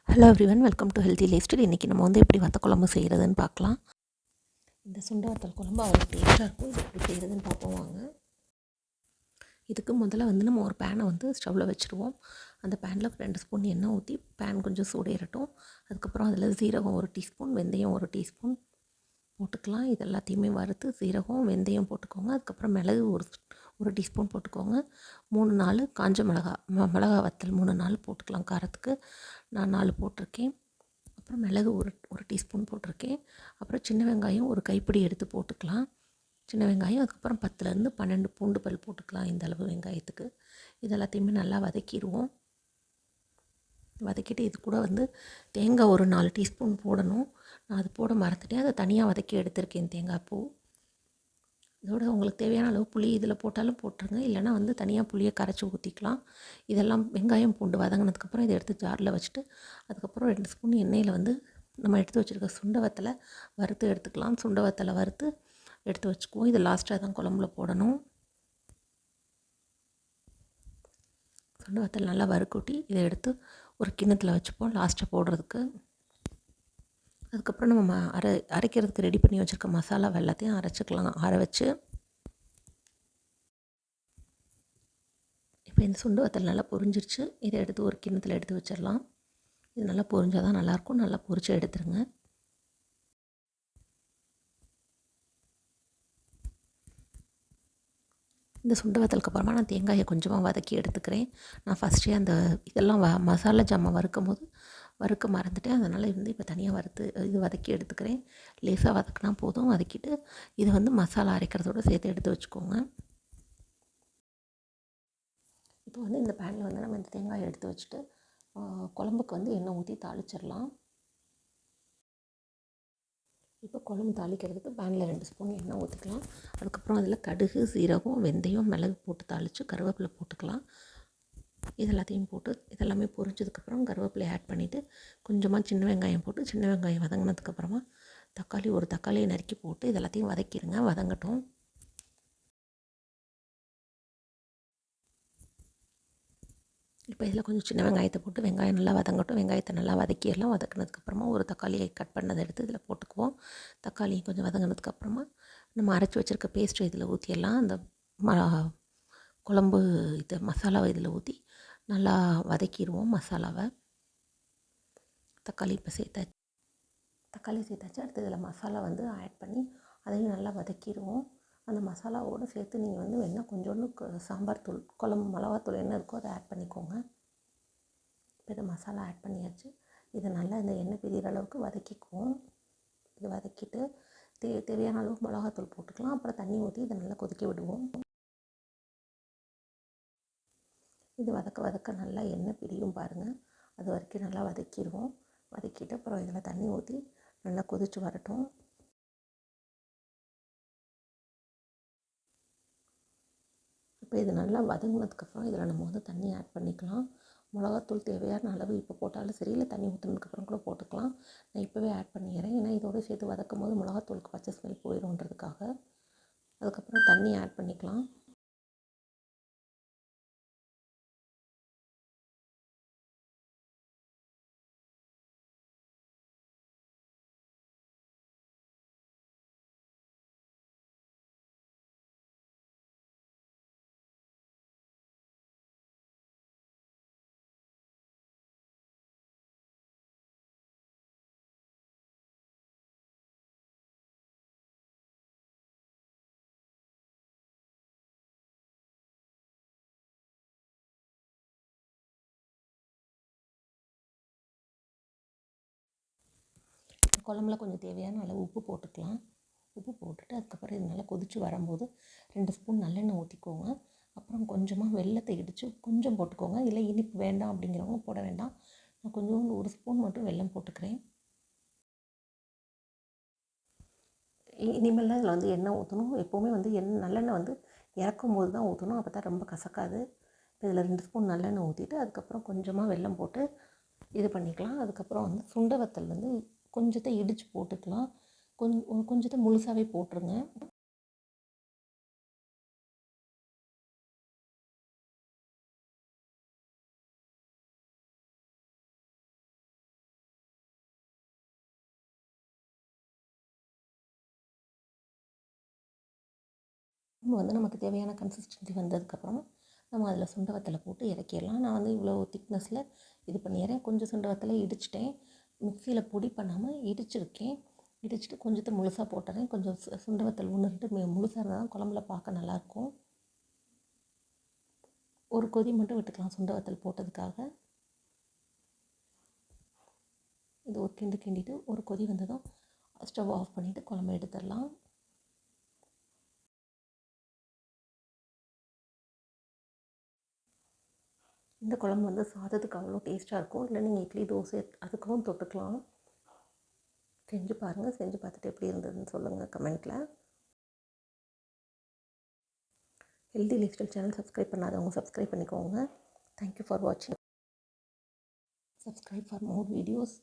Hello everyone, welcome to healthy life style. இன்றைக்கி நம்ம வந்து எப்படி வத்த குழம்பு செய்கிறதுன்னு பார்க்கலாம். இந்த சுண்ட வத்தல் குழம்பு அவ்வளோ டேஸ்ட்டாக இருக்கும். இது எப்படி செய்கிறதுன்னு பார்ப்போம் வாங்க. இதுக்கு முதல்ல வந்து நம்ம ஒரு பேனை வந்து ஸ்டவ்வில் வச்சுருவோம். அந்த பேனில் 2 ஸ்பூன் எண்ணெய் ஊற்றி பேன் கொஞ்சம் சூடேறட்டும். அதுக்கப்புறம் அதில் சீரகம் 1 டீஸ்பூன், வெந்தயம் 1 டீஸ்பூன் போட்டுக்கலாம். இது எல்லாத்தையுமே வறுத்து சீரகம் வெந்தயம் போட்டுக்கோங்க. அதுக்கப்புறம் மிளகு ஒரு டீஸ்பூன் போட்டுக்கோங்க. 3-4 காஞ்ச மிளகா வத்தல் 3-4 போட்டுக்கலாம். காரத்துக்கு நான் 4 போட்டிருக்கேன். அப்புறம் மிளகு ஒரு டீஸ்பூன் போட்டிருக்கேன். அப்புறம் சின்ன வெங்காயம் ஒரு கைப்பிடி எடுத்து போட்டுக்கலாம். சின்ன வெங்காயம், அதுக்கப்புறம் 10 12 பூண்டு பல் போட்டுக்கலாம். இந்த அளவு வெங்காயத்துக்கு இது எல்லாத்தையுமே நல்லா வதக்கிடுவோம். வதக்கிட்டு இது கூட வந்து தேங்காய் ஒரு 4 டீஸ்பூன் போடணும். நான் அது போட மறந்துட்டேன். அதை தனியாக வதக்கி எடுத்திருக்கேன் தேங்காய் பூ. இதோட உங்களுக்கு தேவையான அளவு புளி இதில் போட்டாலும் போட்டுருங்க, இல்லைனா வந்து தனியாக புளியை கரைச்சி ஊற்றிக்கலாம். இதெல்லாம் வெங்காயம் பூண்டு வதங்கினதுக்கப்புறம் இதை எடுத்து ஜாரில் வச்சுட்டு அதுக்கப்புறம் 2 ஸ்பூன் எண்ணெயில் வந்து நம்ம எடுத்து வச்சுருக்க சுண்ட வத்தலை வறுத்து எடுத்துக்கலாம். சுண்ட வத்தலை வறுத்து எடுத்து வச்சுக்குவோம். இது லாஸ்ட்டாக தான் குழம்புல போடணும். சுண்ட வத்தல் நல்லா வறுக்கூட்டி இதை எடுத்து ஒரு கிண்ணத்தில் வச்சுப்போம் லாஸ்ட்டாக போடுறதுக்கு. அதுக்கப்புறம் நம்ம அரைக்கிறதுக்கு ரெடி பண்ணி வச்சுருக்க மசாலா எல்லாத்தையும் அரைச்சிக்கலாம். ஆற வச்சு இப்போ இந்த சுண்டு வத்தல் நல்லா பொரிஞ்சிருச்சு. இதை எடுத்து ஒரு கிண்ணத்தில் எடுத்து வச்சிடலாம். இது நல்லா பொரிஞ்சால் தான் நல்லாயிருக்கும். நல்லா பொரிச்சு எடுத்துருங்க. இந்த சுண்டு வத்தலுக்கு அப்புறமா நான் தேங்காயை கொஞ்சமாக வதக்கி எடுத்துக்கிறேன். நான் ஃபஸ்ட்டே அந்த இதெல்லாம் மசாலா ஜாமான் வறுக்க மறந்துட்டேன். அதனால் வந்து இப்போ தனியாக இது வதக்கி எடுத்துக்கிறேன். லேசாக வதக்கினா போதும். வதக்கிட்டு இது வந்து மசாலா அரைக்கிறதோடு சேர்த்து எடுத்து வச்சுக்கோங்க. இப்போ வந்து இந்த பேனில் வந்து நம்ம இந்த தேங்காயை எடுத்து வச்சுட்டு குழம்புக்கு வந்து எண்ணெய் ஊற்றி தாளிச்சிடலாம். இப்போ குழம்பு தாளிக்கிறதுக்கு பேனில் 2 ஸ்பூன் எண்ணெய் ஊற்றிக்கலாம். அதுக்கப்புறம் அதில் கடுகு, சீரகம், வெந்தயம், மிளகு போட்டு தாளித்து கருவேப்பிலை போட்டுக்கலாம். இது எல்லாத்தையும் போட்டு இதெல்லாமே பொரிச்சதுக்கப்புறம் கருவேப்பிலை ஆட் பண்ணிவிட்டு கொஞ்சமாக சின்ன வெங்காயம் போட்டு சின்ன வெங்காயம் வதங்கினதுக்கப்புறமா ஒரு தக்காளியை நறுக்கி போட்டு இது எல்லாத்தையும் வதக்கிடுங்க. வதங்கட்டும். இப்போ இதில் கொஞ்சம் சின்ன வெங்காயத்தை போட்டு வெங்காயம் நல்லா வதங்கட்டும். வெங்காயத்தை நல்லா வதக்கிடலாம். வதக்கினதுக்கப்புறமா ஒரு தக்காளியை கட் பண்ணதை எடுத்து இதில் போட்டுக்குவோம். தக்காளியும் கொஞ்சம் வதங்கினதுக்கப்புறமா நம்ம அரைச்சி வச்சுருக்க பேஸ்ட்டை இதில் ஊற்றிடலாம். அந்த குழம்பு மசாலாவை இதில் ஊற்றி நல்லா வதக்கிடுவோம் மசாலாவை. தக்காளி சேர்த்தாச்சு. அடுத்து இதில் மசாலா வந்து ஆட் பண்ணி அதையும் நல்லா வதக்கிடுவோம். அந்த மசாலாவோடு சேர்த்து நீங்கள் வந்து வேணால் கொஞ்சோண்டு சாம்பார் தூள், குழம்பு மிளகாத்தூள் என்ன இருக்கோ அதை ஆட் பண்ணிக்கோங்க. இப்போ இதை மசாலா ஆட் பண்ணியாச்சு. இதை நல்லா இந்த எண்ணெய் பிரிகிற அளவுக்கு வதக்கிக்குவோம். இது வதக்கிட்டு தேவையான அளவுக்கு மிளகாத்தூள் போட்டுக்கலாம். அப்புறம் தண்ணி ஊற்றி இதை நல்லா கொதிக்க விடுவோம். இது வதக்க நல்லா எண்ணெய் பிரியும் பாருங்கள். அது வரைக்கும் நல்லா வதக்கிடுவோம். வதக்கிட்டு அப்புறம் இதில் தண்ணி ஊற்றி நல்லா கொதித்து வரட்டும். இப்போ இது நல்லா வதங்கினதுக்கப்புறம் இதில் நம்ம வந்து தண்ணி ஆட் பண்ணிக்கலாம். மிளகாத்தூள் தேவையான அளவு இப்போ போட்டாலும் சரி, இல்லை தண்ணி ஊற்றினதுக்கப்புறம் கூட போட்டுக்கலாம். நான் இப்போவே ஆட் பண்ணிடுறேன். ஏன்னா இதோடு சேர்த்து வதக்கும் போது மிளகாத்தூளுக்கு பச்சை ஸ்மெல் போயிடும்ன்றதுக்காக. அதுக்கப்புறம் தண்ணி ஆட் பண்ணிக்கலாம். குழம்புல கொஞ்சம் தேவையான அளவு உப்பு போட்டுக்கலாம். உப்பு போட்டுட்டு அதுக்கப்புறம் இது நல்லா கொதித்து வரும்போது 2 ஸ்பூன் நல்லெண்ணெய் ஊற்றிக்கோங்க. அப்புறம் கொஞ்சமாக வெல்லத்தை இடித்து கொஞ்சம் போட்டுக்கோங்க. இல்லை இனிப்பு வேண்டாம் அப்படிங்கிறவங்க போட வேண்டாம். நான் கொஞ்சோண்டு 1 ஸ்பூன் மட்டும் வெல்லம் போட்டுக்கிறேன். இனிமேல் தான் இதில் வந்து எண்ணெய் ஊற்றணும். எப்போவுமே வந்து நல்லெண்ணெய் வந்து இறக்கும் போது தான் ஊற்றணும். அப்போ தான் ரொம்ப கசக்காது. இப்போ இதில் 2 ஸ்பூன் நல்லெண்ணெய் ஊற்றிட்டு அதுக்கப்புறம் கொஞ்சமாக வெல்லம் போட்டு இது பண்ணிக்கலாம். அதுக்கப்புறம் வந்து சுண்ட வத்தல் வந்து கொஞ்சத்தை இடித்து போட்டுக்கலாம். கொஞ்சத்தை முழுசாகவே போட்டுருங்க. நம்ம வந்து நமக்கு தேவையான கன்சிஸ்டன்சி வந்ததுக்கப்புறம் நம்ம அதில் சுண்ட வத்தலை போட்டு இறக்கிடலாம். நான் வந்து இவ்வளோ திக்னஸில் இது பண்ணிடுறேன். கொஞ்சம் சுண்ட வத்தலை இடிச்சிட்டேன். மிக்சியில் பொடி பண்ணாமல் இடிச்சிருக்கேன். இடிச்சிட்டு கொஞ்சத்தை முழுசாக போட்டுறேன். கொஞ்சம் சுண்ட வத்தல் 1-2 முழுசாக இருந்தால் தான் குழம்புல பார்க்க நல்லாயிருக்கும். ஒரு கொதி மட்டும் விட்டுக்கலாம் சுண்ட வத்தல் போட்டதுக்காக. இது ஒரு கிண்டிட்டு ஒரு கொதி வந்ததும் ஸ்டவ் ஆஃப் பண்ணிவிட்டு குழம்பு எடுத்துடலாம். இந்த குழம்பு வந்து சாதத்துக்கு அவ்வளோ டேஸ்ட்டாக இருக்கும். இல்லை நீங்கள் இட்லி தோசை அதுக்கும் தொட்டுக்கலாம். செஞ்சு பாருங்கள். செஞ்சு பார்த்துட்டு எப்படி இருந்ததுன்னு சொல்லுங்கள் கமெண்ட்டில். Healthy life style channel subscribe பண்ணாதவங்க சப்ஸ்கிரைப் பண்ணிக்கோங்க. தேங்க்யூ ஃபார் வாட்சிங். Subscribe for more videos.